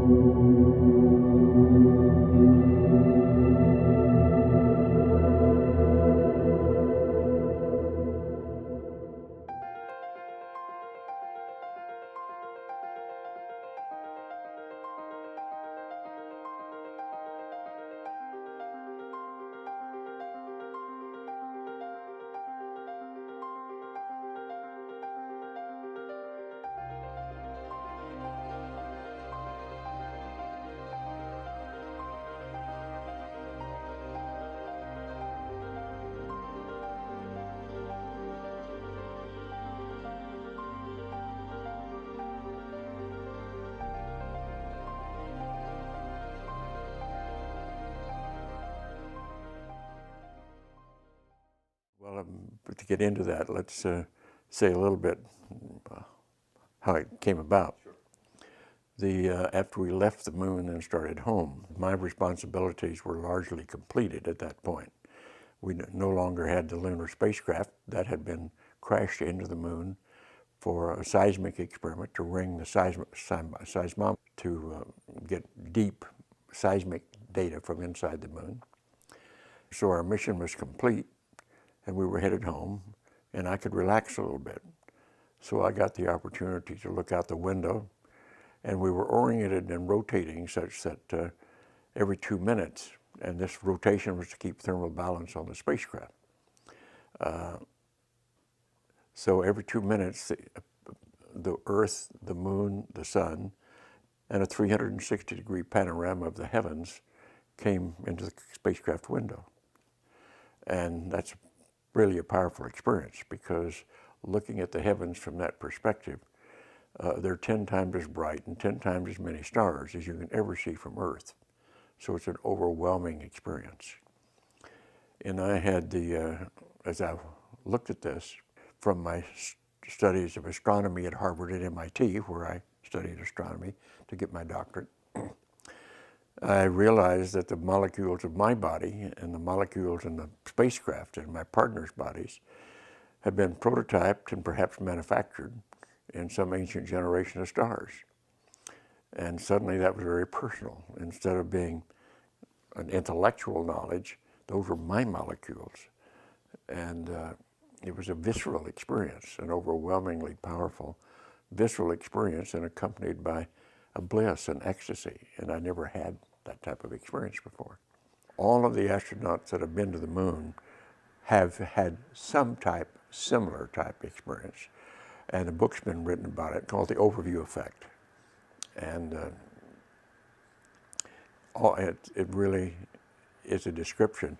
Well, to get into that, let's say a little bit how it came about. Sure. After we left the moon and started home, my responsibilities were largely completed at that point. We no longer had the lunar spacecraft that had been crashed into the moon for a seismic experiment to ring the seismometer to get deep seismic data from inside the moon. So our mission was complete, and we were headed home, and I could relax a little bit. So I got the opportunity to look out the window, and we were oriented and rotating such that every 2 minutes, and this rotation was to keep thermal balance on the spacecraft. So every 2 minutes, the Earth, the moon, the sun, and a 360-degree panorama of the heavens came into the spacecraft window. And that's really a powerful experience, because looking at the heavens from that perspective, they're 10 times as bright and 10 times as many stars as you can ever see from Earth. So it's an overwhelming experience. And I had as I looked at this from my studies of astronomy at Harvard and MIT, where I studied astronomy to get my doctorate, I realized that the molecules of my body and the molecules in the spacecraft and my partner's bodies had been prototyped and perhaps manufactured in some ancient generation of stars. And suddenly that was very personal. Instead of being an intellectual knowledge, those were my molecules. And it was a visceral experience, an overwhelmingly powerful visceral experience, and accompanied by a bliss and ecstasy, and I never had that type of experience before. All of the astronauts that have been to the moon have had some similar type experience, and a book's been written about it called The Overview Effect. And it really is a description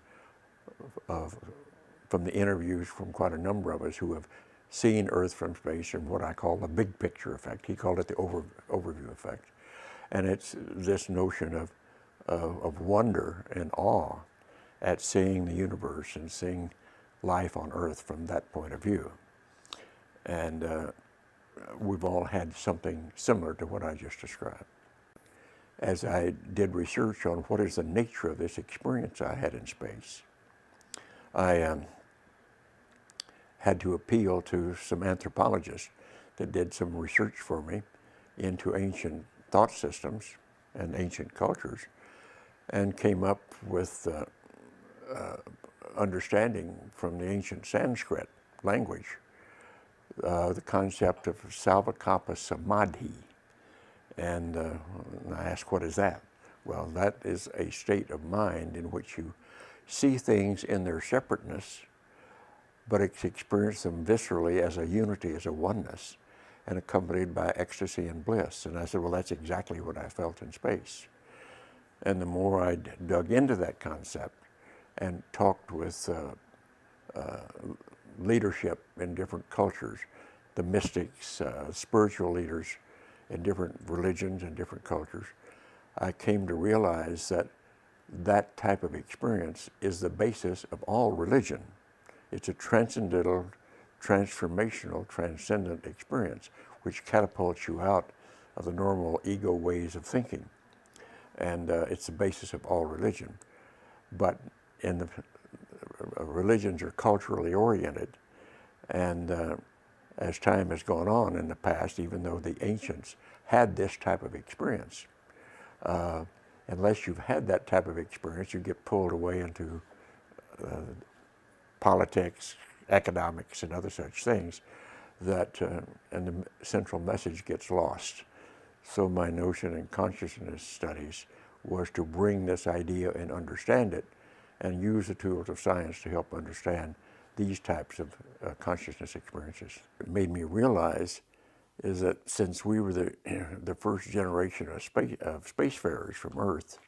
from the interviews from quite a number of us who have seen Earth from space, and what I call the big picture effect. He called it the overview effect. And it's this notion of wonder and awe at seeing the universe and seeing life on Earth from that point of view. And we've all had something similar to what I just described. As I did research on what is the nature of this experience I had in space, I had to appeal to some anthropologists that did some research for me into ancient thought systems and ancient cultures, and came up with understanding from the ancient Sanskrit language the concept of Salvakapa Samadhi. And I asked, what is that? Well, that is a state of mind in which you see things in their separateness, but experience them viscerally as a unity, as a oneness, and accompanied by ecstasy and bliss. And I said, well, that's exactly what I felt in space. And the more I dug into that concept and talked with leadership in different cultures, the mystics, spiritual leaders in different religions and different cultures, I came to realize that that type of experience is the basis of all religion. It's a transcendental, transformational, transcendent experience which catapults you out of the normal ego ways of thinking. And it's the basis of all religion. But in the religions are culturally oriented, and as time has gone on in the past, even though the ancients had this type of experience, Unless you've had that type of experience, you get pulled away into politics, economics, and other such things, that and the central message gets lost. So my notion in consciousness studies was to bring this idea and understand it, and use the tools of science to help understand these types of consciousness experiences. It made me realize is that since we were the first generation of spacefarers from Earth,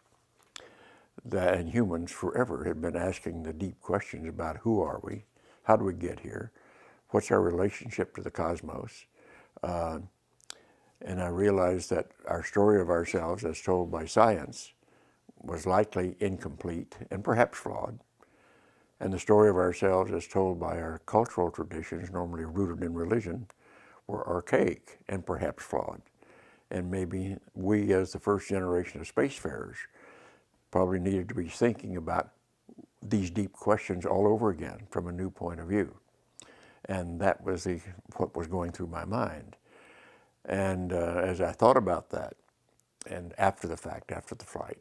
that and humans forever had been asking the deep questions about who are we, how do we get here, what's our relationship to the cosmos, and I realized that our story of ourselves as told by science was likely incomplete and perhaps flawed, and the story of ourselves as told by our cultural traditions, normally rooted in religion, were archaic and perhaps flawed. And maybe we, as the first generation of spacefarers, probably needed to be thinking about these deep questions all over again from a new point of view. And that was what was going through my mind. And as I thought about that, and after the fact, after the flight,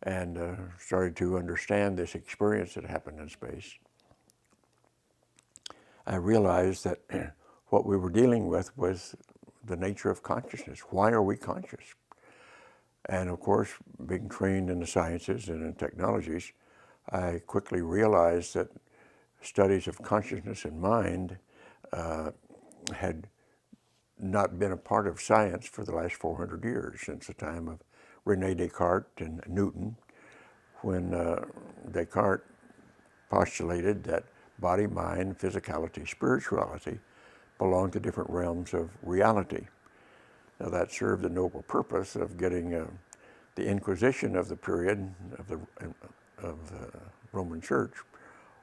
and started to understand this experience that happened in space, I realized that what we were dealing with was the nature of consciousness. Why are we conscious? And of course, being trained in the sciences and in technologies, I quickly realized that studies of consciousness and mind had not been a part of science for the last 400 years, since the time of René Descartes and Newton, when Descartes postulated that body, mind, physicality, spirituality belong to different realms of reality. Now that served the noble purpose of getting the Inquisition of the period of the Roman Church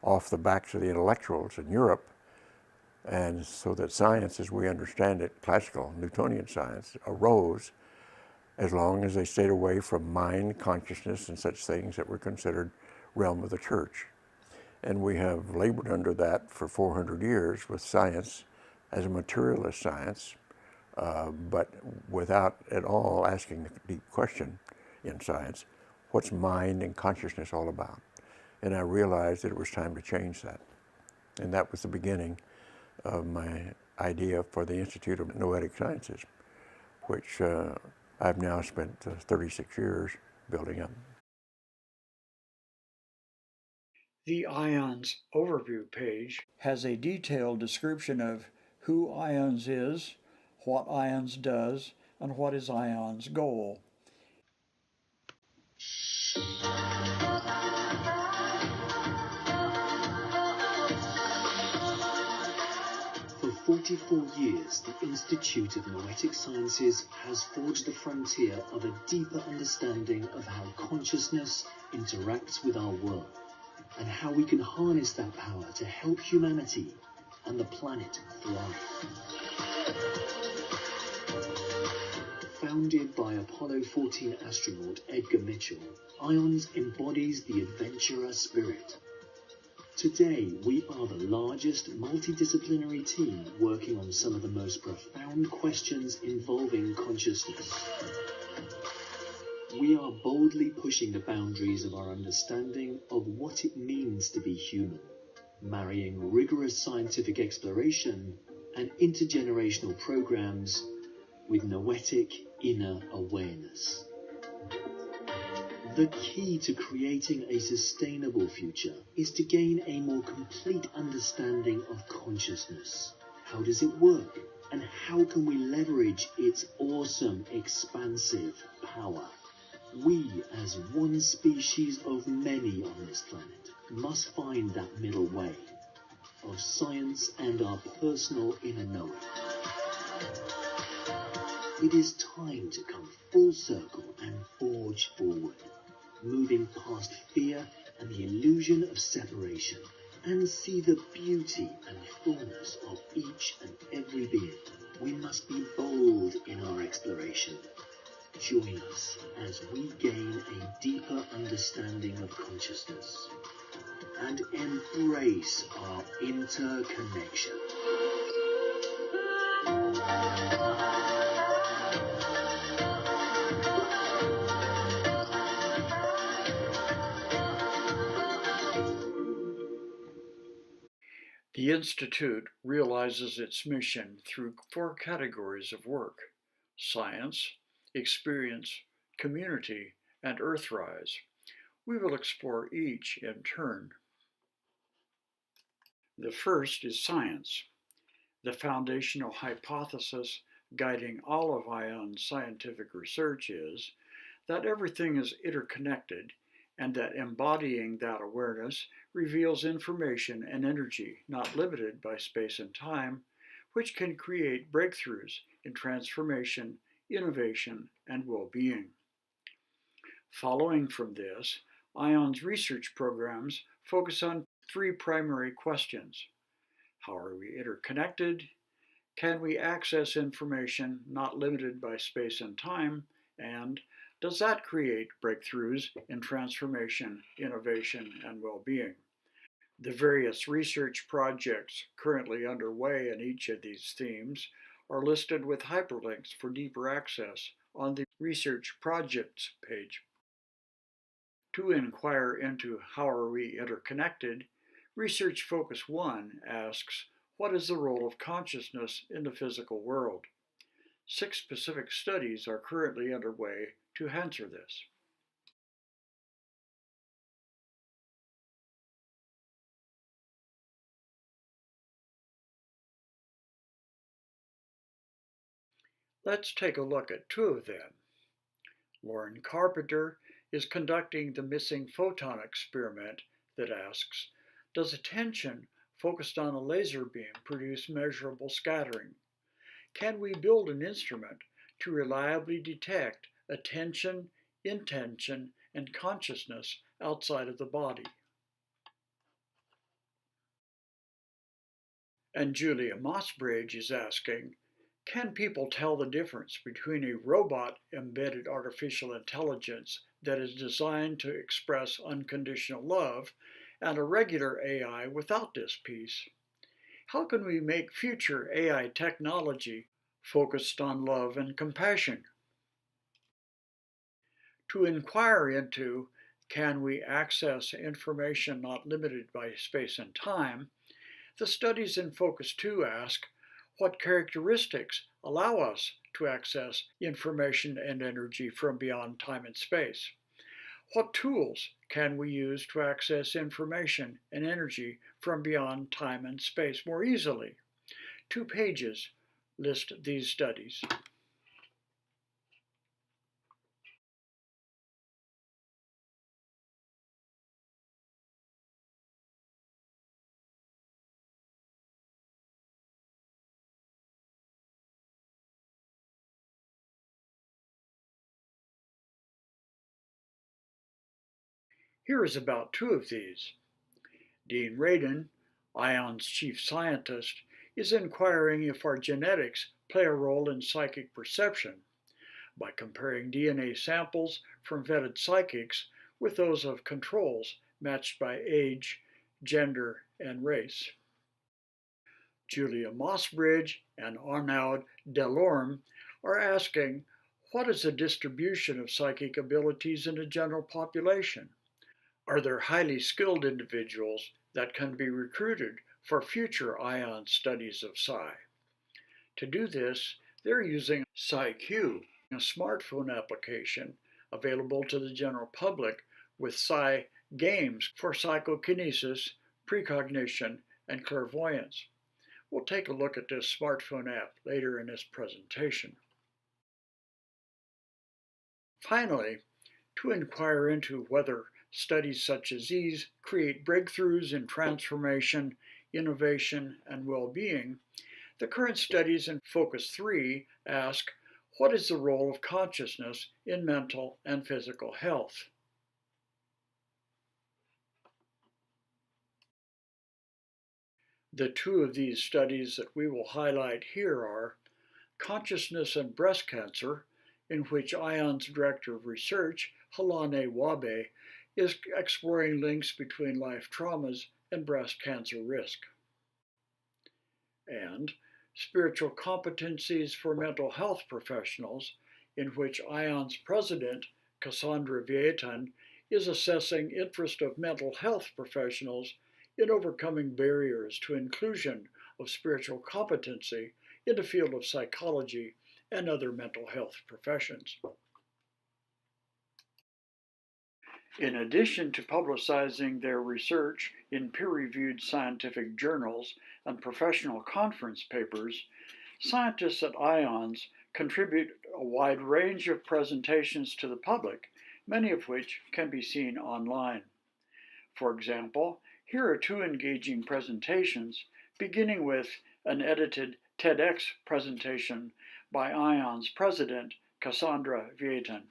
off the backs of the intellectuals in Europe, and so that science, as we understand it, classical Newtonian science, arose as long as they stayed away from mind, consciousness, and such things that were considered realm of the church. And we have labored under that for 400 years with science as a materialist science, but without at all asking the deep question in science, what's mind and consciousness all about? And I realized that it was time to change that. And that was the beginning of my idea for the Institute of Noetic Sciences, which I've now spent 36 years building up. The IONS overview page has a detailed description of who IONS is, what IONS does, and what is IONS' goal. For 44 years, the Institute of Noetic Sciences has forged the frontier of a deeper understanding of how consciousness interacts with our world, and how we can harness that power to help humanity and the planet thrive. Founded by Apollo 14 astronaut Edgar Mitchell, IONS embodies the adventurer spirit. Today, we are the largest multidisciplinary team working on some of the most profound questions involving consciousness. We are boldly pushing the boundaries of our understanding of what it means to be human, marrying rigorous scientific exploration and intergenerational programs with noetic inner awareness. The key to creating a sustainable future is to gain a more complete understanding of consciousness. How does it work? And how can we leverage its awesome, expansive power? We, as one species of many on this planet, must find that middle way of science and our personal inner knowing. It is time to come full circle and forge forward, moving past fear and the illusion of separation, and see the beauty and fullness of each and every being. We must be bold in our exploration. Join us as we gain a deeper understanding of consciousness and embrace our interconnection. The Institute realizes its mission through 4 categories of work: science, experience, community, and Earthrise. We will explore each in turn. The first is science. The foundational hypothesis guiding all of IONS scientific research is that everything is interconnected and that embodying that awareness reveals information and energy not limited by space and time, which can create breakthroughs in transformation, innovation, and well-being. Following from this, IONS research programs focus on 3 primary questions. How are we interconnected? Can we access information not limited by space and time? And does that create breakthroughs in transformation, innovation, and well-being? The various research projects currently underway in each of these themes are listed with hyperlinks for deeper access on the Research Projects page. To inquire into how are we interconnected, Research Focus 1 asks, what is the role of consciousness in the physical world? 6 specific studies are currently underway to answer this. Let's take a look at 2 of them. Lauren Carpenter is conducting the missing photon experiment that asks, does attention focused on a laser beam produce measurable scattering? Can we build an instrument to reliably detect attention, intention, and consciousness outside of the body? And Julia Mossbridge is asking, can people tell the difference between a robot embedded artificial intelligence that is designed to express unconditional love and a regular AI without this piece? How can we make future AI technology focused on love and compassion? To inquire into, can we access information not limited by space and time, the studies in Focus 2 ask, what characteristics allow us to access information and energy from beyond time and space? What tools can we use to access information and energy from beyond time and space more easily? 2 pages list these studies. Here is about 2 of these. Dean Radin, IONS chief scientist, is inquiring if our genetics play a role in psychic perception by comparing DNA samples from vetted psychics with those of controls matched by age, gender, and race. Julia Mossbridge and Arnaud Delorme are asking, what is the distribution of psychic abilities in the general population? Are there highly skilled individuals that can be recruited for future IONS studies of psi? To do this, they're using PsyQ, a smartphone application available to the general public with psi games for psychokinesis, precognition, and clairvoyance. We'll take a look at this smartphone app later in this presentation. Finally, to inquire into whether studies such as these create breakthroughs in transformation, innovation, and well-being, the current studies in Focus 3 ask, what is the role of consciousness in mental and physical health? The 2 of these studies that we will highlight here are Consciousness and Breast Cancer, in which IONS Director of Research, Halane Wabe, is exploring links between life traumas and breast cancer risk. And Spiritual Competencies for Mental Health Professionals, in which IONS President, Cassandra Vietan, is assessing interest of mental health professionals in overcoming barriers to inclusion of spiritual competency in the field of psychology and other mental health professions. In addition to publicizing their research in peer-reviewed scientific journals and professional conference papers, scientists at IONS contribute a wide range of presentations to the public, many of which can be seen online. For example, here are two engaging presentations, beginning with an edited TEDx presentation by IONS president Cassandra Vietan.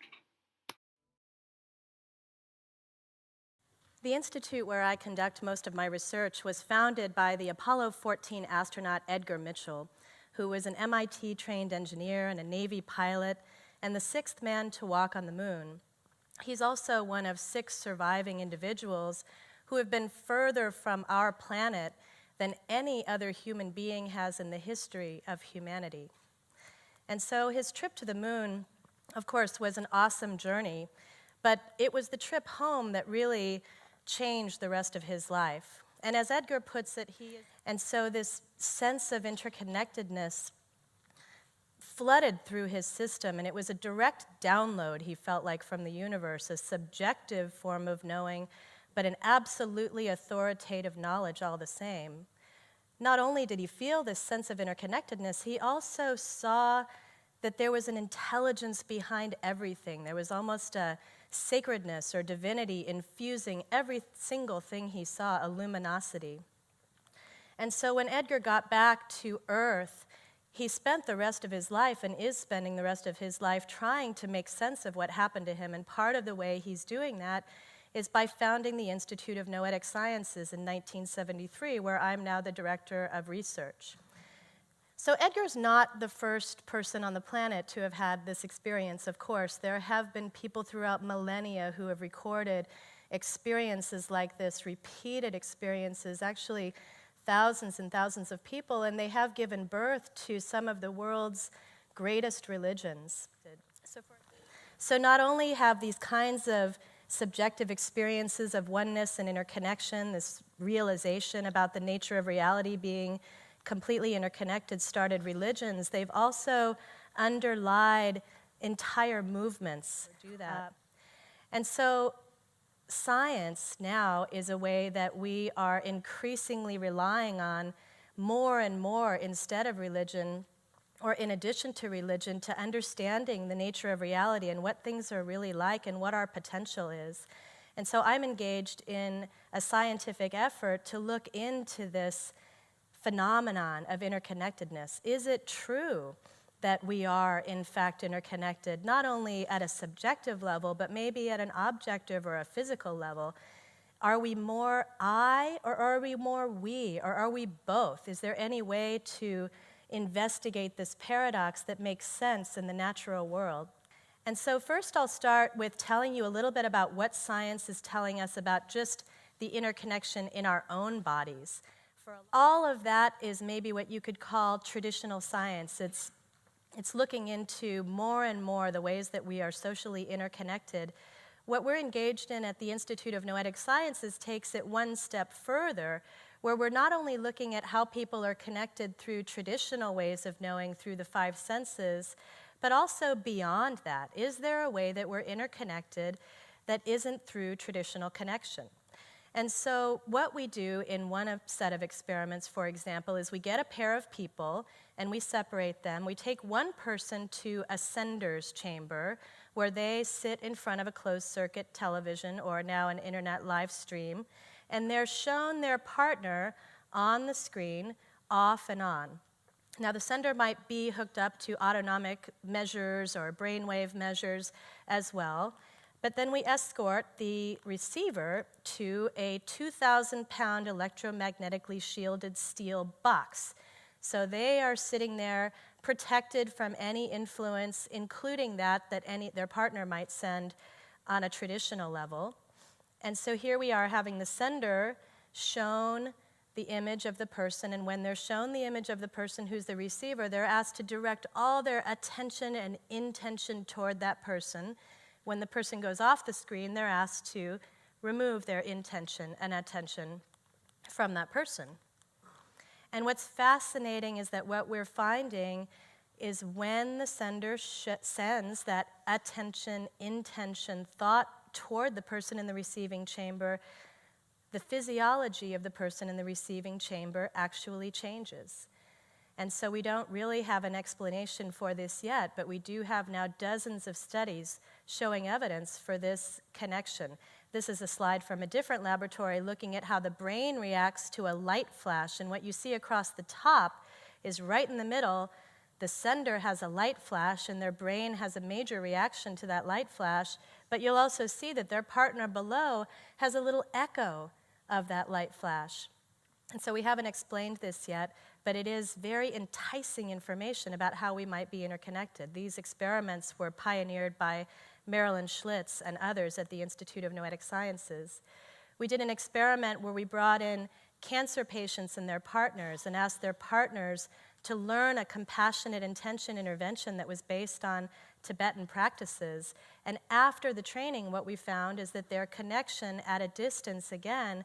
The institute where I conduct most of my research was founded by the Apollo 14 astronaut Edgar Mitchell, who was an MIT-trained engineer and a Navy pilot, and the sixth man to walk on the moon. He's also one of 6 surviving individuals who have been further from our planet than any other human being has in the history of humanity. And so his trip to the moon, of course, was an awesome journey, but it was the trip home that really changed the rest of his life. And as Edgar puts it, and so this sense of interconnectedness flooded through his system, and it was a direct download, he felt like, from the universe, a subjective form of knowing, but an absolutely authoritative knowledge all the same. Not only did he feel this sense of interconnectedness, he also saw that there was an intelligence behind everything. There was almost a sacredness or divinity infusing every single thing he saw, a luminosity. And so when Edgar got back to Earth, he spent the rest of his life and is spending the rest of his life trying to make sense of what happened to him. And part of the way he's doing that is by founding the Institute of Noetic Sciences in 1973, where I'm now the director of research. So Edgar's not the first person on the planet to have had this experience, of course. There have been people throughout millennia who have recorded experiences like this, repeated experiences, actually thousands and thousands of people, and they have given birth to some of the world's greatest religions. So not only have these kinds of subjective experiences of oneness and interconnection, this realization about the nature of reality being completely interconnected started religions, they've also underlied entire movements to do that. And so science now is a way that we are increasingly relying on more and more instead of religion, or in addition to religion, to understanding the nature of reality and what things are really like and what our potential is. And so I'm engaged in a scientific effort to look into this phenomenon of interconnectedness. Is it true that we are, in fact, interconnected, not only at a subjective level, but maybe at an objective or a physical level? Are we more I, or are we more we, or are we both? Is there any way to investigate this paradox that makes sense in the natural world? And so first I'll start with telling you a little bit about what science is telling us about just the interconnection in our own bodies. All of that is maybe what you could call traditional science. It's looking into more and more the ways that we are socially interconnected. What we're engaged in at the Institute of Noetic Sciences takes it one step further, where we're not only looking at how people are connected through traditional ways of knowing through the 5 senses, but also beyond that. Is there a way that we're interconnected that isn't through traditional connection? And so what we do in one set of experiments, for example, is we get a pair of people and we separate them. We take one person to a sender's chamber where they sit in front of a closed circuit television or now an internet live stream, and they're shown their partner on the screen off and on. Now the sender might be hooked up to autonomic measures or brainwave measures as well. But then we escort the receiver to a 2,000-pound electromagnetically shielded steel box. So they are sitting there protected from any influence, including that their partner might send on a traditional level. And so here we are having the sender shown the image of the person, and when they're shown the image of the person who's the receiver, they're asked to direct all their attention and intention toward that person. When the person goes off the screen, they're asked to remove their intention and attention from that person. And what's fascinating is that what we're finding is when the sender sends that attention, intention, thought toward the person in the receiving chamber, the physiology of the person in the receiving chamber actually changes. And so we don't really have an explanation for this yet, but we do have now dozens of studies showing evidence for this connection. This is a slide from a different laboratory looking at how the brain reacts to a light flash. And what you see across the top is right in the middle, the sender has a light flash and their brain has a major reaction to that light flash. But you'll also see that their partner below has a little echo of that light flash. And so we haven't explained this yet, but it is very enticing information about how we might be interconnected. These experiments were pioneered by Marilyn Schlitz and others at the Institute of Noetic Sciences. We did an experiment where we brought in cancer patients and their partners and asked their partners to learn a compassionate intention intervention that was based on Tibetan practices. And after the training, what we found is that their connection at a distance, again,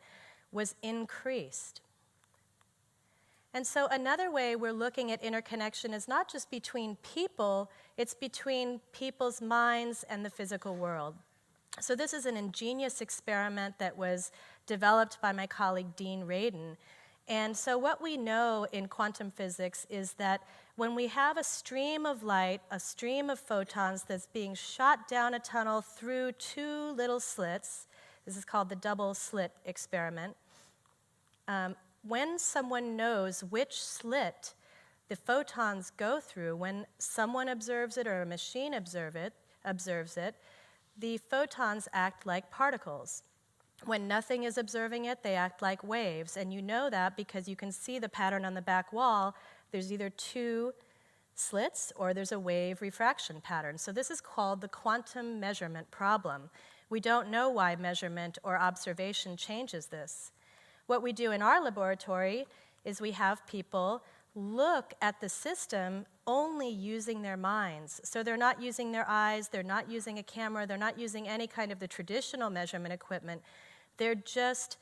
was increased. And so another way we're looking at interconnection is not just between people, it's between people's minds and the physical world. So this is an ingenious experiment that was developed by my colleague Dean Radin. And so what we know in quantum physics is that when we have a stream of light, a stream of photons that's being shot down a tunnel through two little slits, this is called the double slit experiment, when someone knows which slit the photons go through, when someone observes it or a machine observes it, the photons act like particles. When nothing is observing it, they act like waves. And you know that because you can see the pattern on the back wall. There's either two slits or there's a wave refraction pattern. So this is called the quantum measurement problem. We don't know why measurement or observation changes this. What we do in our laboratory is we have people look at the system only using their minds. So they're not using their eyes, they're not using a camera, they're not using any kind of the traditional measurement equipment. They're just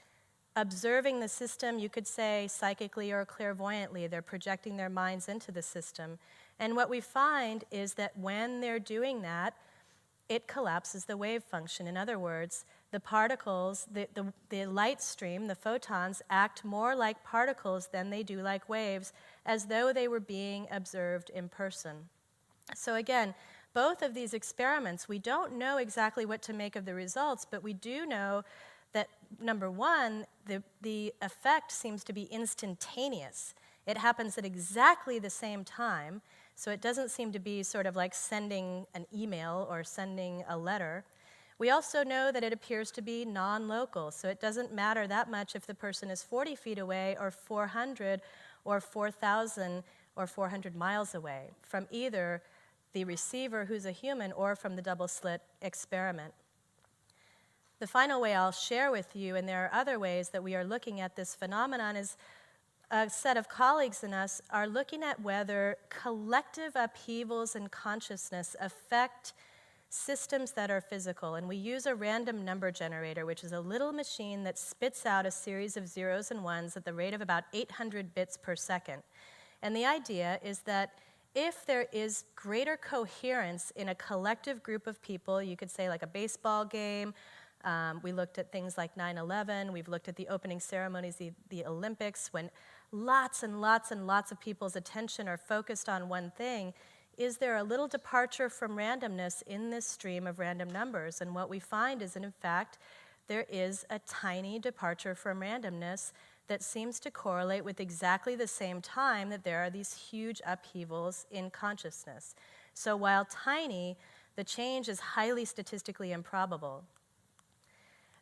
observing the system, you could say psychically or clairvoyantly. They're projecting their minds into the system. And what we find is that when they're doing that, it collapses the wave function. In other words, the particles, the light stream, the photons, act more like particles than they do like waves, as though they were being observed in person. So again, both of these experiments, we don't know exactly what to make of the results, but we do know that, number one, the effect seems to be instantaneous. It happens at exactly the same time, so it doesn't seem to be sort of like sending an email or sending a letter. We also know that it appears to be non-local, so it doesn't matter that much if the person is 40 feet away or 400 or 4,000 or 400 miles away from either the receiver, who's a human, or from the double-slit experiment. The final way I'll share with you, and there are other ways that we are looking at this phenomenon, is a set of colleagues and us are looking at whether collective upheavals in consciousness affect systems that are physical. And we use a random number generator, which is a little machine that spits out a series of zeros and ones at the rate of about 800 bits per second. And the idea is that if there is greater coherence in a collective group of people, you could say like a baseball game, we looked at things like 9/11, we've looked at the opening ceremonies, the Olympics, when lots and lots and lots of people's attention are focused on one thing. Is there a little departure from randomness in this stream of random numbers? And what we find is that, in fact, there is a tiny departure from randomness that seems to correlate with exactly the same time that there are these huge upheavals in consciousness. So while tiny, the change is highly statistically improbable.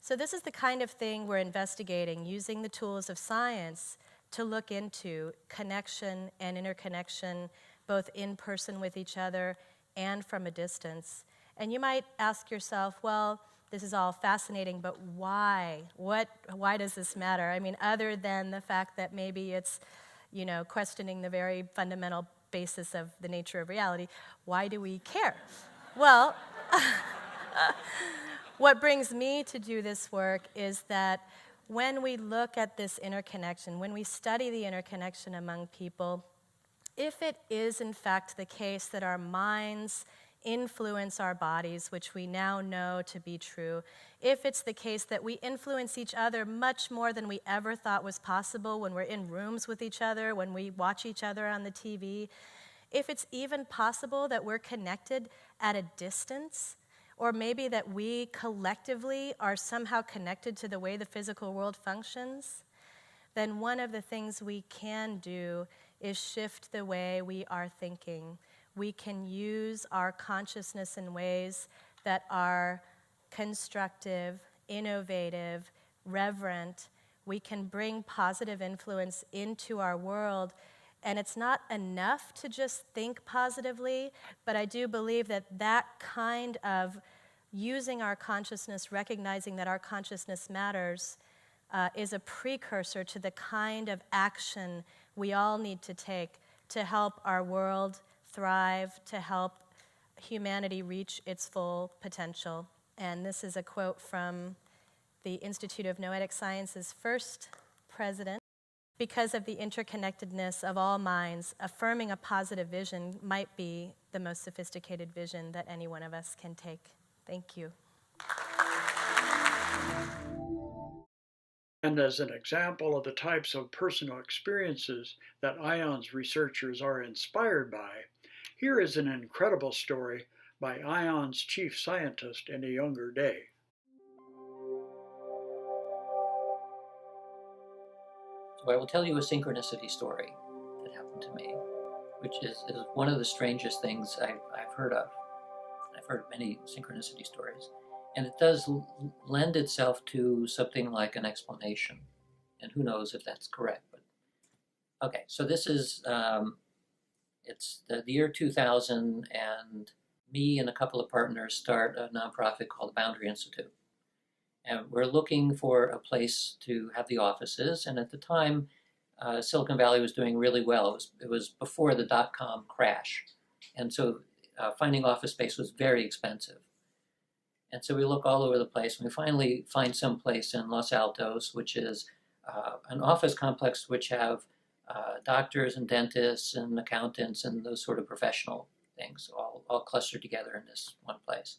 So this is the kind of thing we're investigating using the tools of science to look into connection and interconnection, both in person with each other and from a distance. And you might ask yourself, well, this is all fascinating, but why? Why does this matter? I mean, other than the fact that maybe it's, questioning the very fundamental basis of the nature of reality, why do we care? Well, what brings me to do this work is that when we look at this interconnection, when we study the interconnection among people, if it is in fact the case that our minds influence our bodies, which we now know to be true, if it's the case that we influence each other much more than we ever thought was possible when we're in rooms with each other, when we watch each other on the TV, if it's even possible that we're connected at a distance, or maybe that we collectively are somehow connected to the way the physical world functions, then one of the things we can do is shift the way we are thinking. We can use our consciousness in ways that are constructive, innovative, reverent. We can bring positive influence into our world. And it's not enough to just think positively, but I do believe that that kind of using our consciousness, recognizing that our consciousness matters, is a precursor to the kind of action we all need to take to help our world thrive, to help humanity reach its full potential. And this is a quote from the Institute of Noetic Sciences' first president. Because of the interconnectedness of all minds, affirming a positive vision might be the most sophisticated vision that any one of us can take. Thank you. And as an example of the types of personal experiences that IONS researchers are inspired by, here is an incredible story by IONS chief scientist in a younger day. So I will tell you a synchronicity story that happened to me, which is one of the strangest things I've heard of. I've heard many synchronicity stories. And it does lend itself to something like an explanation. And who knows if that's correct. But okay, so this is, it's the year 2000, and me and a couple of partners start a nonprofit called the Boundary Institute. And we're looking for a place to have the offices. And at the time, Silicon Valley was doing really well. It was before the dot-com crash. And so finding office space was very expensive. And so we look all over the place, and we finally find some place in Los Altos, which is an office complex which have doctors and dentists and accountants and those sort of professional things all clustered together in this one place.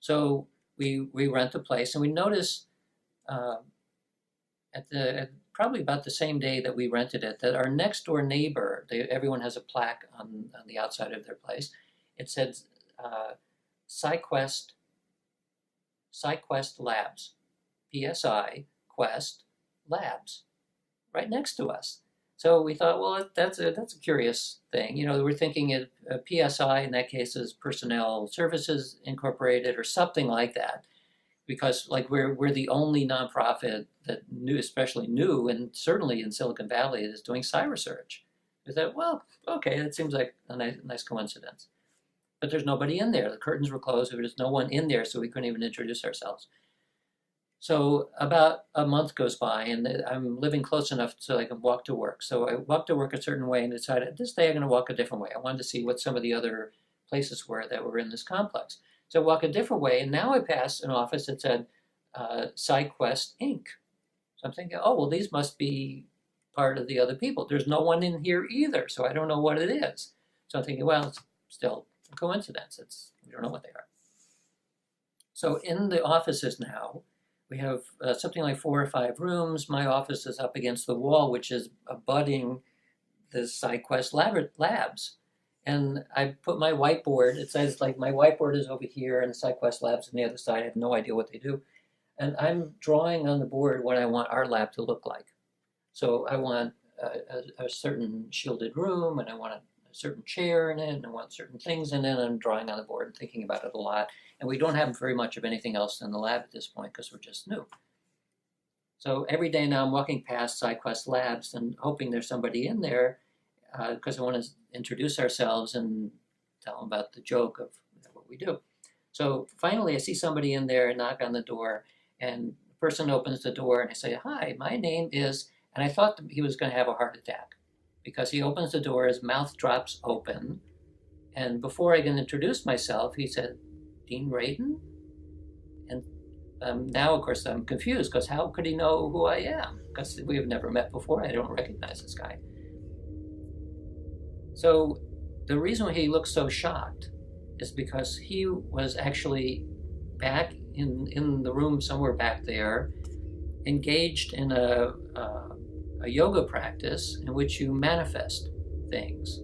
So we rent the place, and we notice at probably about the same day that we rented it, that our next door neighbor, everyone has a plaque on the outside of their place. It said SciQuest Labs, PSI Quest Labs, right next to us. So we thought, well, that's a curious thing. You know, we're thinking PSI in that case is Personnel Services Incorporated or something like that, because like we're the only nonprofit that especially new, and certainly in Silicon Valley, is doing psi research. We thought, well, okay, that seems like a nice coincidence. But there's nobody in there. The curtains were closed. There was no one in there, so we couldn't even introduce ourselves. So about a month goes by, and I'm living close enough so I can walk to work. So I walked to work a certain way and decided this day I'm going to walk a different way. I wanted to see what some of the other places were that were in this complex. So I walk a different way, and now I pass an office that said SciQuest Inc. So I'm thinking, oh, well, these must be part of the other people. There's no one in here either, so I don't know what it is. So I'm thinking, well, it's still a coincidence. We don't know what they are. So in the offices now, we have something like 4 or 5 rooms. My office is up against the wall, which is abutting the SciQuest Labs. And I put my whiteboard, it says like my whiteboard is over here and the SciQuest Labs on the other side. I have no idea what they do. And I'm drawing on the board what I want our lab to look like. So I want a certain shielded room, and I want a certain chair in it, and I want certain things in it, and I'm drawing on the board and thinking about it a lot. And we don't have very much of anything else in the lab at this point because we're just new. So every day now I'm walking past SciQuest Labs and hoping there's somebody in there because I want to introduce ourselves and tell them about the joke of what we do. So finally I see somebody in there and knock on the door, and the person opens the door and I say, hi, my name is, and I thought he was going to have a heart attack because he opens the door, his mouth drops open, and before I can introduce myself, he said, Dean Radin? And Now, of course, I'm confused because how could he know who I am? Because we have never met before. I don't recognize this guy. So the reason he looked so shocked is because he was actually back in the room somewhere back there, engaged in a yoga practice in which you manifest things.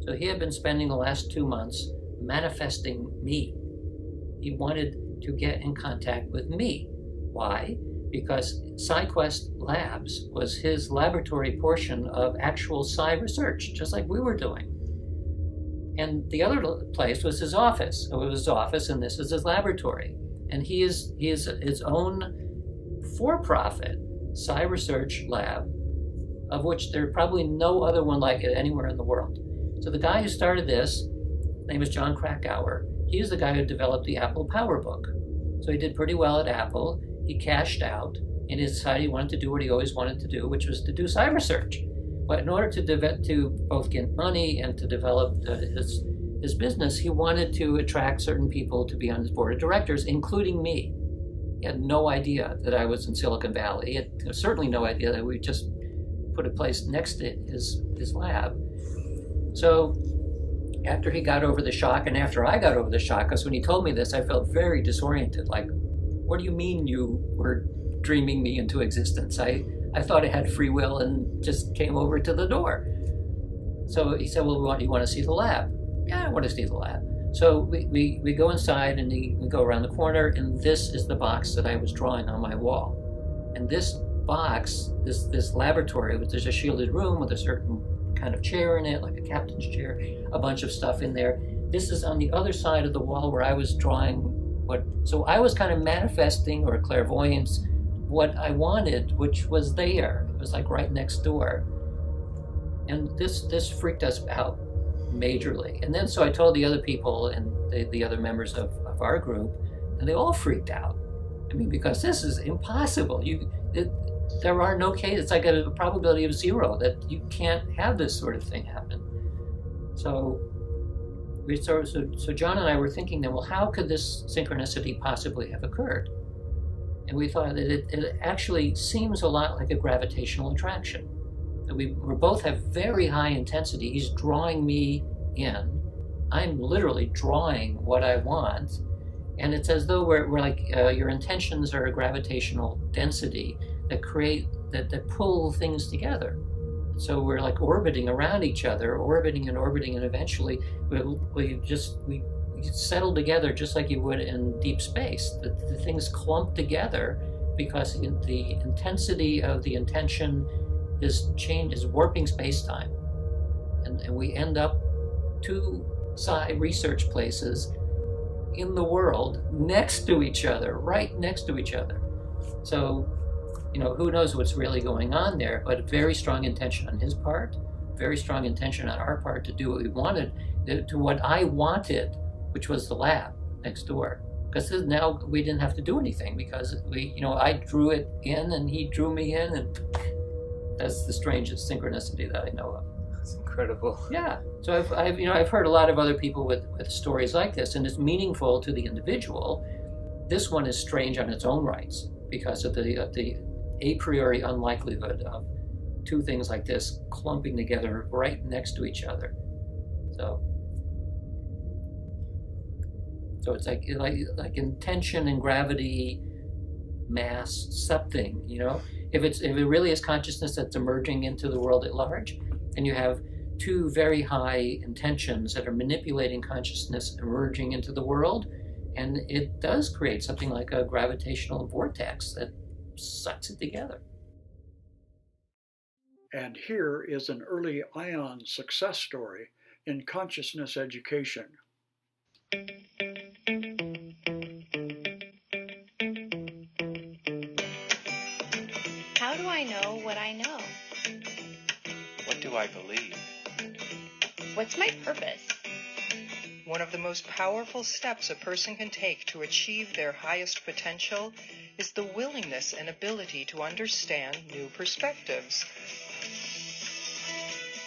So he had been spending the last 2 months manifesting me. He wanted to get in contact with me. Why? Because SciQuest Labs was his laboratory portion of actual Sci research, just like we were doing. And the other place was his office. So it was his office, and this is his laboratory. And he is his own for-profit Sci research lab, of which there's probably no other one like it anywhere in the world. So the guy who started this, his name is John Krakauer. He's the guy who developed the Apple PowerBook. So he did pretty well at Apple. He cashed out, and he decided he wanted to do what he always wanted to do, which was to do Sci research. But in order to both get money and to develop his business, he wanted to attract certain people to be on his board of directors, including me. He had no idea that I was in Silicon Valley. He had certainly no idea that we just put a place next to his lab. So after he got over the shock, and after I got over the shock, because when he told me this, I felt very disoriented. Like, what do you mean you were dreaming me into existence? I thought I had free will and just came over to the door. So he said, well, do you want to see the lab? Yeah, I want to see the lab. So we go inside, and we go around the corner, and this is the box that I was drawing on my wall. And this box, this laboratory, there's a shielded room with a certain kind of chair in it, like a captain's chair, a bunch of stuff in there. This is on the other side of the wall where I was drawing so I was kind of manifesting, or clairvoyance, what I wanted, which was there. It was like right next door. And this freaked us out majorly. And then so I told the other people and the other members of our group, and they all freaked out. I mean, because this is impossible. There are no cases. It's like a probability of 0 that you can't have this sort of thing happen. So John and I were thinking then, well, how could this synchronicity possibly have occurred? And we thought that it actually seems a lot like a gravitational attraction. That we both have very high intensity. He's drawing me in. I'm literally drawing what I want. And it's as though we're like your intentions are a gravitational density that that pull things together. So we're like orbiting around each other, orbiting, and eventually we settle together just like you would in deep space. The things clump together because the intensity of the intention is warping space-time. And we end up 2 Sci research places in the world next to each other, right next to each other. So, who knows what's really going on there, but very strong intention on his part, very strong intention on our part to do what we wanted, to what I wanted, which was the lab next door. Because now we didn't have to do anything because I drew it in and he drew me in, and that's the strangest synchronicity that I know of. That's incredible. Yeah. So I've heard a lot of other people with stories like this, and it's meaningful to the individual. This one is strange on its own rights because of the a priori unlikelihood of 2 things like this clumping together right next to each other. So it's like intention and gravity, mass, something. If it really is consciousness that's emerging into the world at large, and you have 2 very high intentions that are manipulating consciousness emerging into the world, and it does create something like a gravitational vortex that sucks it together. And here is an early IONS success story in consciousness education. How do I know what I know? What do I believe? What's my purpose? One of the most powerful steps a person can take to achieve their highest potential is the willingness and ability to understand new perspectives.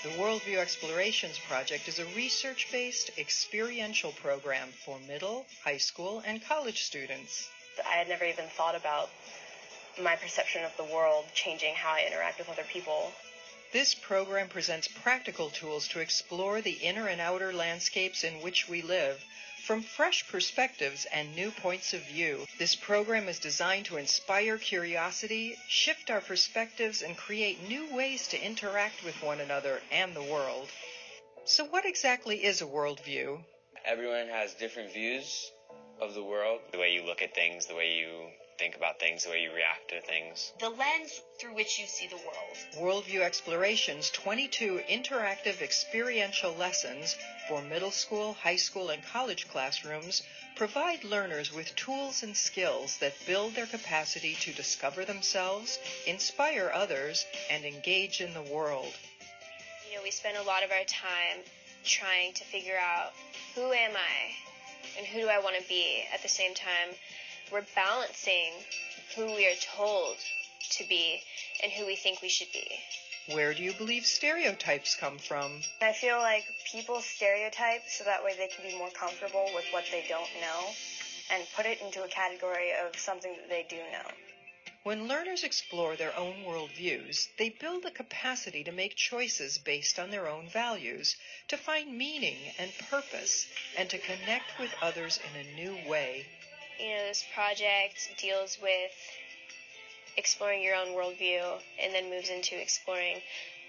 The Worldview Explorations Project is a research-based experiential program for middle, high school, and college students. I had never even thought about my perception of the world changing how I interact with other people. This program presents practical tools to explore the inner and outer landscapes in which we live from fresh perspectives and new points of view. This program is designed to inspire curiosity, shift our perspectives, and create new ways to interact with one another and the world. So what exactly is a worldview? Everyone has different views of the world, the way you look at things, the way you think about things, the way you react to things. The lens through which you see the world. Worldview Exploration's 22 interactive experiential lessons for middle school, high school, and college classrooms provide learners with tools and skills that build their capacity to discover themselves, inspire others, and engage in the world. You know, we spend a lot of our time trying to figure out, who am I and who do I want to be? At the same time, we're balancing who we are told to be and who we think we should be. Where do you believe stereotypes come from? I feel like people stereotype so that way they can be more comfortable with what they don't know and put it into a category of something that they do know. When learners explore their own worldviews, they build a capacity to make choices based on their own values, to find meaning and purpose, and to connect with others in a new way. You know, this project deals with exploring your own worldview and then moves into exploring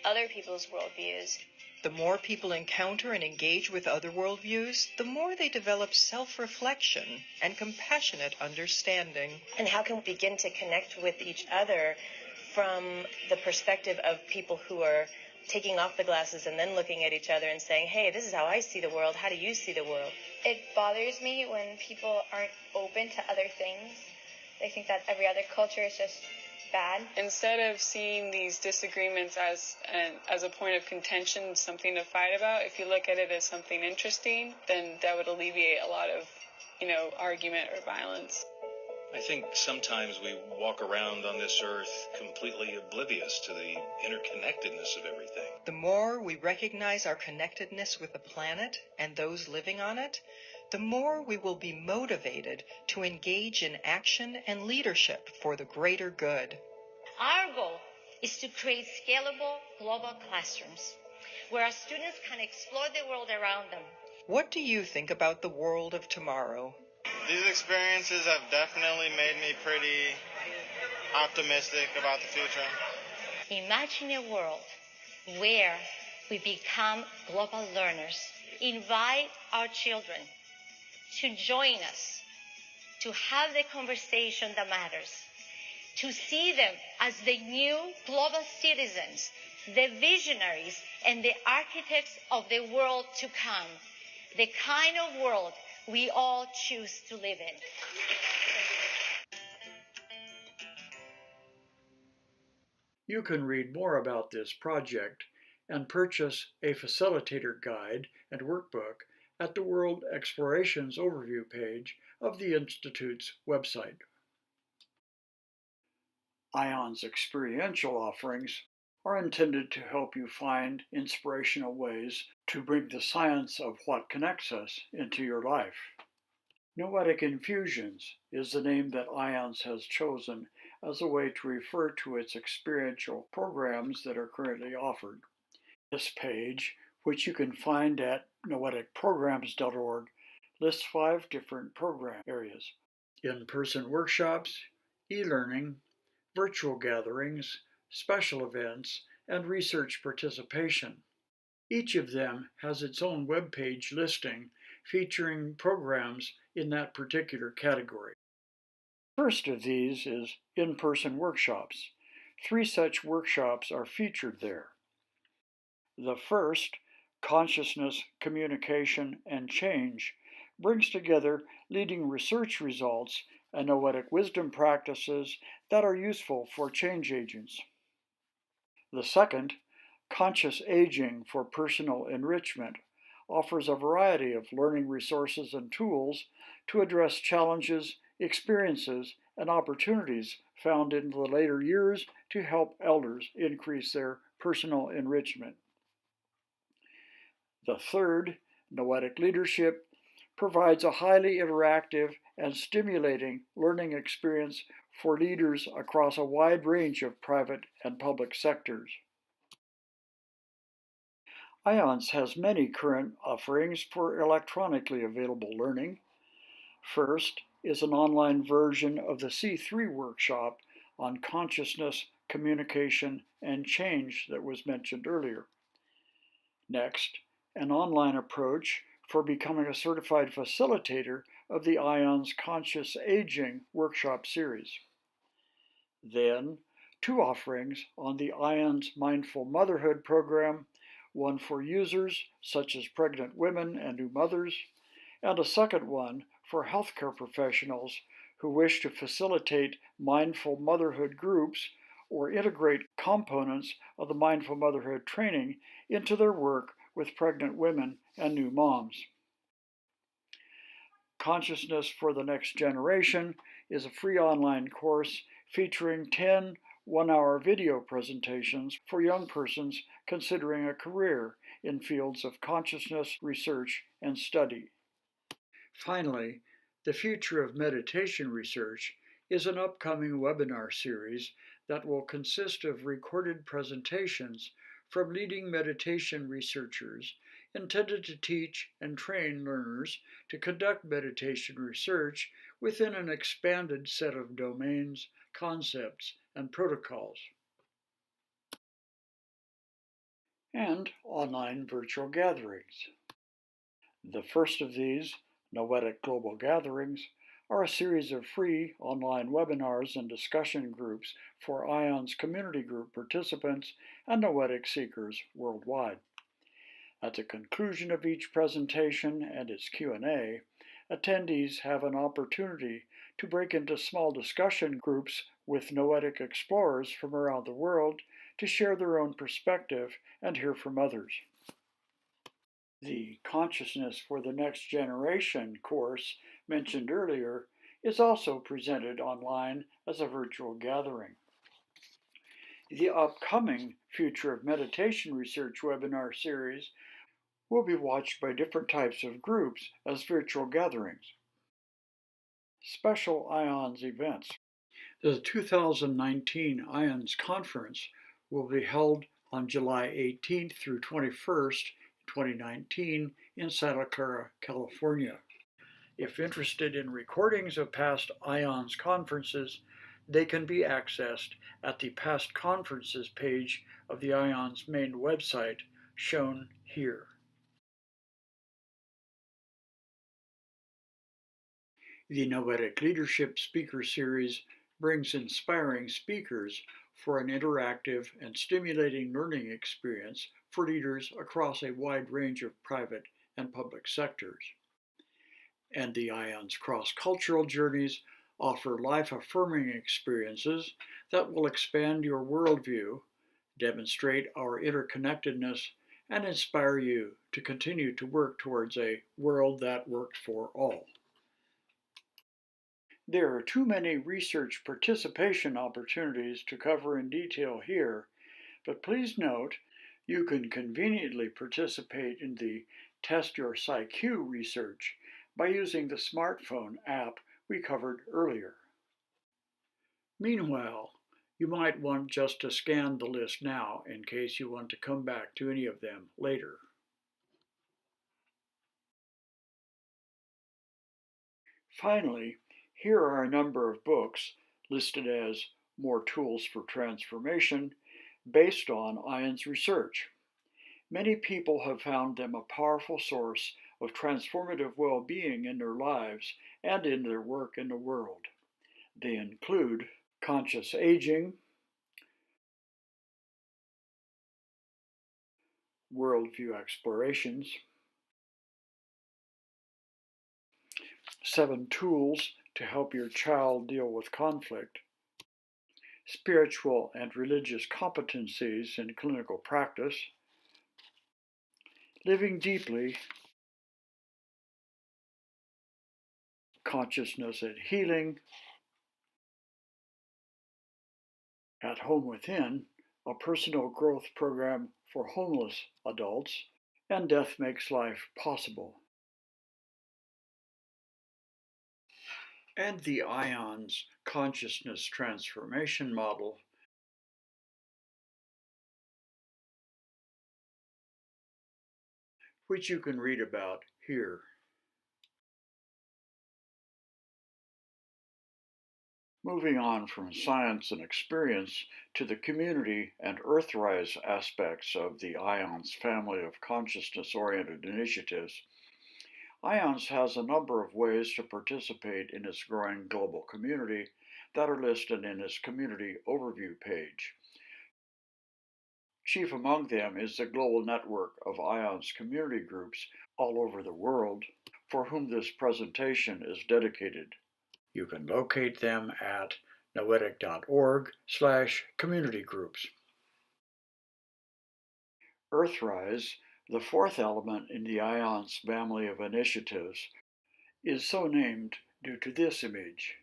other people's worldviews. The more people encounter and engage with other worldviews, the more they develop self-reflection and compassionate understanding. And how can we begin to connect with each other from the perspective of people who are taking off the glasses and then looking at each other and saying, hey, this is how I see the world. How do you see the world? It bothers me when people aren't open to other things. They think that every other culture is just bad. Instead of seeing these disagreements as a point of contention, something to fight about, if you look at it as something interesting, then that would alleviate a lot of, argument or violence. I think sometimes we walk around on this earth completely oblivious to the interconnectedness of everything. The more we recognize our connectedness with the planet and those living on it, the more we will be motivated to engage in action and leadership for the greater good. Our goal is to create scalable global classrooms where our students can explore the world around them. What do you think about the world of tomorrow? These experiences have definitely made me pretty optimistic about the future. Imagine a world where we become global learners. Invite our children to join us, to have the conversation that matters, to see them as the new global citizens, the visionaries and the architects of the world to come, the kind of world we all choose to live in. You can read more about this project and purchase a facilitator guide and workbook at the World Explorations Overview page of the Institute's website. IONS experiential offerings are intended to help you find inspirational ways to bring the science of what connects us into your life. Noetic Infusions is the name that IONS has chosen as a way to refer to its experiential programs that are currently offered. This page, which you can find at noeticprograms.org, lists 5 different program areas: in-person workshops, e-learning, virtual gatherings, special events, and research participation. Each of them has its own web page listing featuring programs in that particular category. First of these is in-person workshops. 3 such workshops are featured there. The first, Consciousness, Communication, and Change, brings together leading research results and noetic wisdom practices that are useful for change agents. The second, Conscious Aging for Personal Enrichment, offers a variety of learning resources and tools to address challenges, experiences, and opportunities found in the later years to help elders increase their personal enrichment. The third, Noetic Leadership, provides a highly interactive and stimulating learning experience for leaders across a wide range of private and public sectors. IONS has many current offerings for electronically available learning. First is an online version of the C3 workshop on consciousness, communication, and change that was mentioned earlier. Next, an online approach for becoming a certified facilitator of the IONS Conscious Aging workshop series. Then, two offerings on the IONS Mindful Motherhood program, one for users such as pregnant women and new mothers, and a second one for healthcare professionals who wish to facilitate mindful motherhood groups or integrate components of the mindful motherhood training into their work with pregnant women and new moms. Consciousness for the Next Generation is a free online course featuring 10 one-hour video presentations for young persons considering a career in fields of consciousness research and study. Finally, the Future of Meditation Research is an upcoming webinar series that will consist of recorded presentations from leading meditation researchers intended to teach and train learners to conduct meditation research within an expanded set of domains, concepts, and protocols. And online virtual gatherings. The first of these, Noetic Global Gatherings, are a series of free online webinars and discussion groups for IONS community group participants and Noetic seekers worldwide. At the conclusion of each presentation and its Q&A, attendees have an opportunity to break into small discussion groups with Noetic explorers from around the world to share their own perspective and hear from others. The Consciousness for the Next Generation course mentioned earlier is also presented online as a virtual gathering. The upcoming Future of Meditation Research webinar series will be watched by different types of groups as virtual gatherings. Special IONS events. The 2019 IONS conference will be held on July 18th through 21st, 2019 in Santa Clara, California. If interested in recordings of past IONS conferences, they can be accessed at the Past Conferences page of the IONS main website, shown here. The Noetic Leadership Speaker Series brings inspiring speakers for an interactive and stimulating learning experience for leaders across a wide range of private and public sectors. And the IONS cross-cultural journeys offer life-affirming experiences that will expand your worldview, demonstrate our interconnectedness, and inspire you to continue to work towards a world that works for all. There are too many research participation opportunities to cover in detail here, but please note you can conveniently participate in the Test Your PsyQ research by using the smartphone app we covered earlier. Meanwhile, you might want just to scan the list now in case you want to come back to any of them later. Finally, here are a number of books listed as More Tools for Transformation based on IONS research. Many people have found them a powerful source of transformative well-being in their lives and in their work in the world. They include Conscious Aging, Worldview Explorations, 7 Tools to Help Your Child Deal with Conflict, Spiritual and Religious Competencies in Clinical Practice, Living Deeply, Consciousness and Healing, At Home Within, a personal growth program for homeless adults, and Death Makes Life Possible. and the IONS consciousness transformation model, which you can read about here. Moving on from science and experience to the community and Earthrise aspects of the IONS family of consciousness-oriented initiatives, IONS has a number of ways to participate in its growing global community that are listed in its community overview page. Chief among them is the global network of IONS community groups all over the world, for whom this presentation is dedicated. You can locate them at noetic.org/community groups. Earthrise, the fourth element in the IONS family of initiatives, is so named due to this image.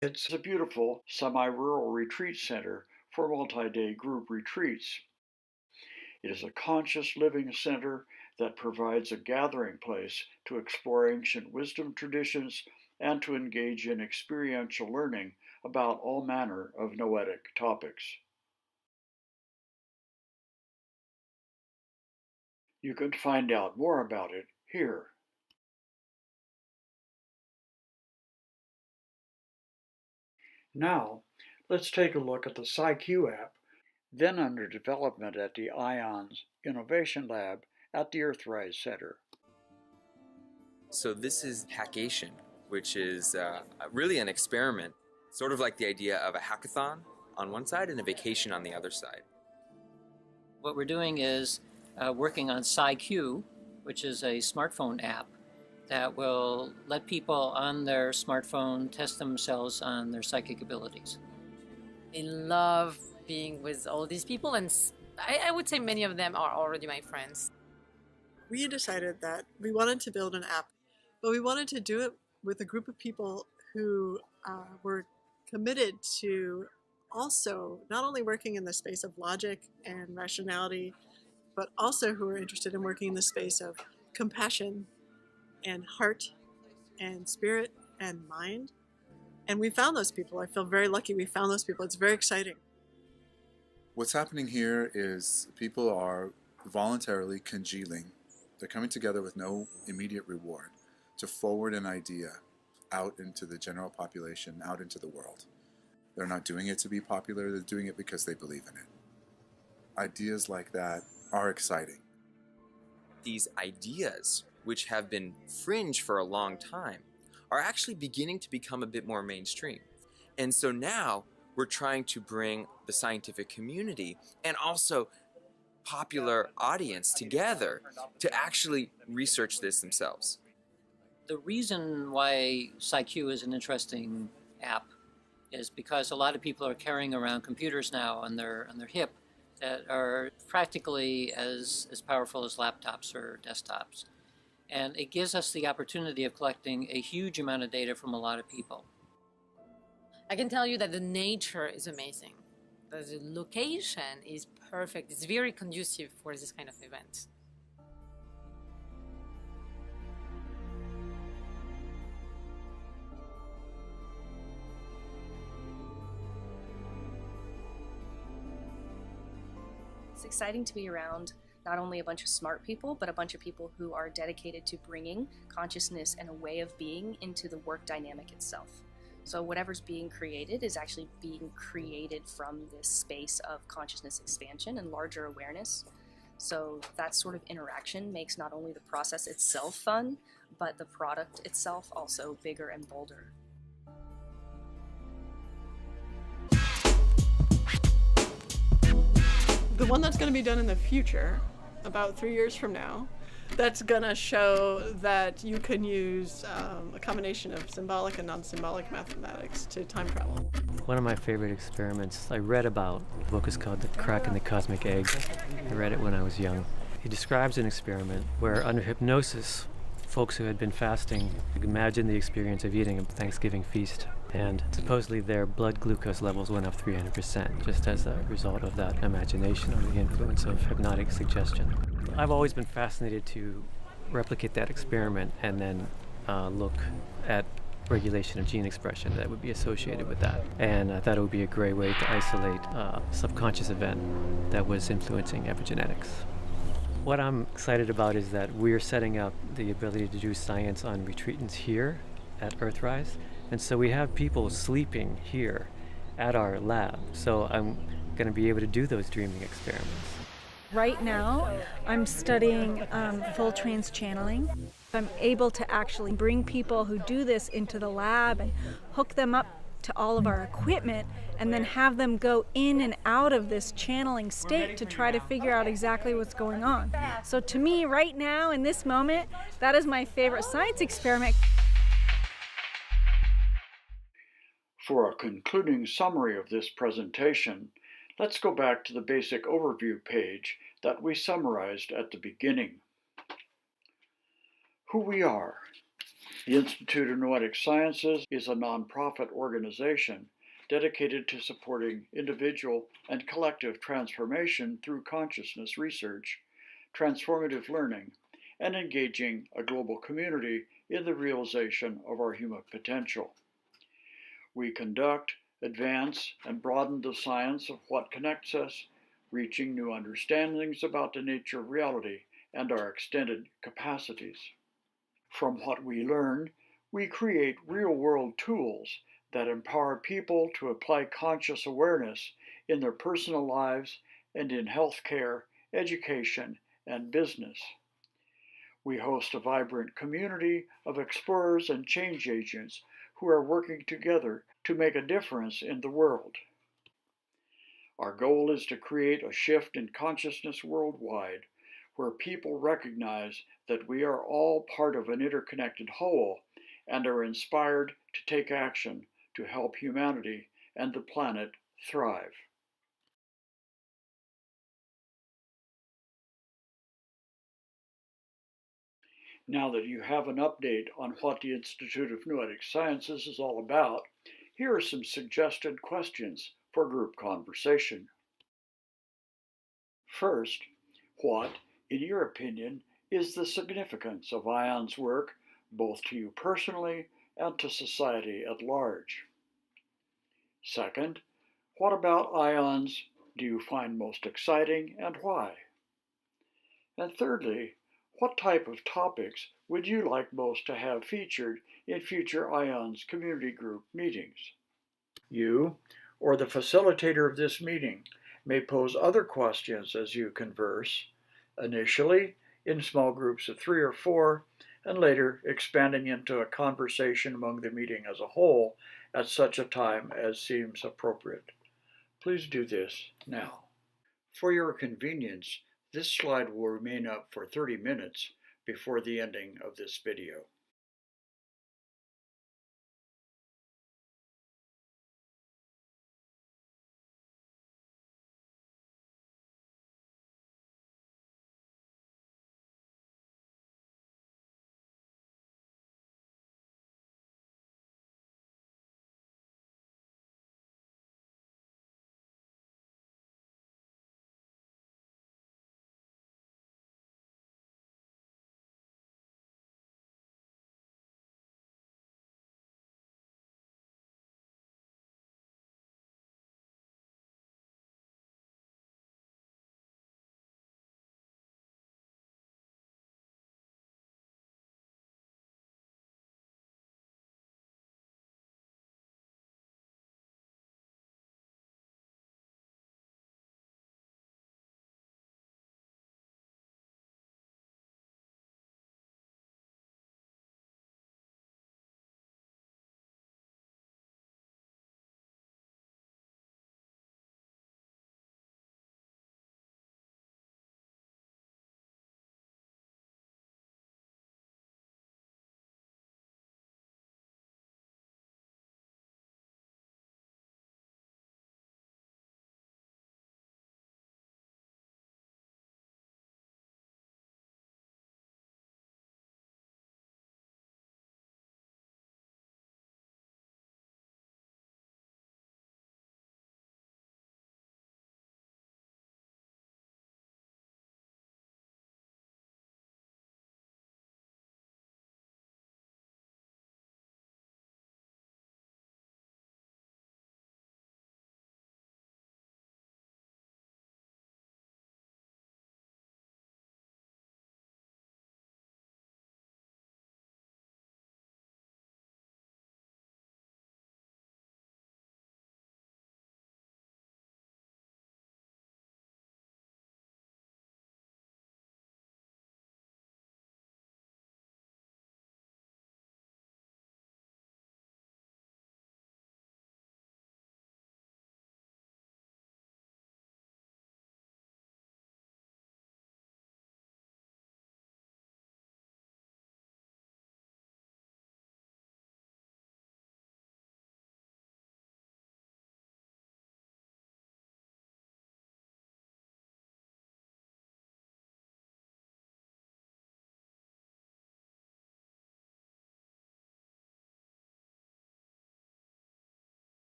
It's a beautiful semi-rural retreat center for multi-day group retreats. It is a conscious living center that provides a gathering place to explore ancient wisdom traditions and to engage in experiential learning about all manner of noetic topics. You can find out more about it here. Now, let's take a look at the PsyQ app, then under development at the IONS Innovation Lab at the Earthrise Center. So this is Hackation, which is really an experiment, sort of like the idea of a hackathon on one side and a vacation on the other side. What we're doing is working on PsyQ, which is a smartphone app that will let people on their smartphone test themselves on their psychic abilities. I love being with all these people, and I would say many of them are already my friends. We decided that we wanted to build an app, but we wanted to do it with a group of people who were committed to also not only working in the space of logic and rationality, but also who are interested in working in the space of compassion and heart and spirit and mind. And we found those people. I feel very lucky we found those people. It's very exciting. What's happening here is people are voluntarily congealing. They're coming together with no immediate reward to forward an idea out into the general population, out into the world. They're not doing it to be popular, they're doing it because they believe in it. Ideas like that are exciting. These ideas, which have been fringe for a long time, are actually beginning to become a bit more mainstream. And so now we're trying to bring the scientific community and also popular audience together to actually research this themselves. The reason why PsyQ is an interesting app is because a lot of people are carrying around computers now on their hip that are practically as powerful as laptops or desktops. And it gives us the opportunity of collecting a huge amount of data from a lot of people. I can tell you that the nature is amazing. The location is perfect. It's very conducive for this kind of event. It's exciting to be around not only a bunch of smart people, but a bunch of people who are dedicated to bringing consciousness and a way of being into the work dynamic itself. So whatever's being created is actually being created from this space of consciousness expansion and larger awareness. So that sort of interaction makes not only the process itself fun, but the product itself also bigger and bolder. The one that's going to be done in the future, about 3 years from now, that's going to show that you can use a combination of symbolic and non-symbolic mathematics to time travel. One of my favorite experiments I read about, the book is called The Crack in the Cosmic Egg. I read it when I was young. He describes an experiment where under hypnosis, folks who had been fasting imagined the experience of eating a Thanksgiving feast. And supposedly their blood glucose levels went up 300% just as a result of that imagination under the influence of hypnotic suggestion. I've always been fascinated to replicate that experiment and then look at regulation of gene expression that would be associated with that. And I thought it would be a great way to isolate a subconscious event that was influencing epigenetics. What I'm excited about is that we're setting up the ability to do science on retreatants here at Earthrise. And so we have people sleeping here at our lab. So I'm going to be able to do those dreaming experiments. Right now, I'm studying full trance channeling. I'm able to actually bring people who do this into the lab and hook them up to all of our equipment and then have them go in and out of this channeling state to try to figure out exactly what's going on. So to me, right now, in this moment, that is my favorite science experiment. For a concluding summary of this presentation, let's go back to the basic overview page that we summarized at the beginning. Who we are. The Institute of Noetic Sciences is a nonprofit organization dedicated to supporting individual and collective transformation through consciousness research, transformative learning, and engaging a global community in the realization of our human potential. We conduct, advance, and broaden the science of what connects us, reaching new understandings about the nature of reality and our extended capacities. From what we learn, we create real-world tools that empower people to apply conscious awareness in their personal lives and in healthcare, education, and business. We host a vibrant community of explorers and change agents who are working together to make a difference in the world. Our goal is to create a shift in consciousness worldwide, where people recognize that we are all part of an interconnected whole and are inspired to take action to help humanity and the planet thrive. Now that you have an update on what the Institute of Noetic Sciences is all about, here are some suggested questions for group conversation. First, what, in your opinion, is the significance of IONS' work, both to you personally and to society at large? Second, what about IONS do you find most exciting and why? And thirdly, what type of topics would you like most to have featured in future IONS community group meetings? You, or the facilitator of this meeting, may pose other questions as you converse, initially in small groups of 3 or 4, and later expanding into a conversation among the meeting as a whole at such a time as seems appropriate. Please do this now. For your convenience, this slide will remain up for 30 minutes before the ending of this video.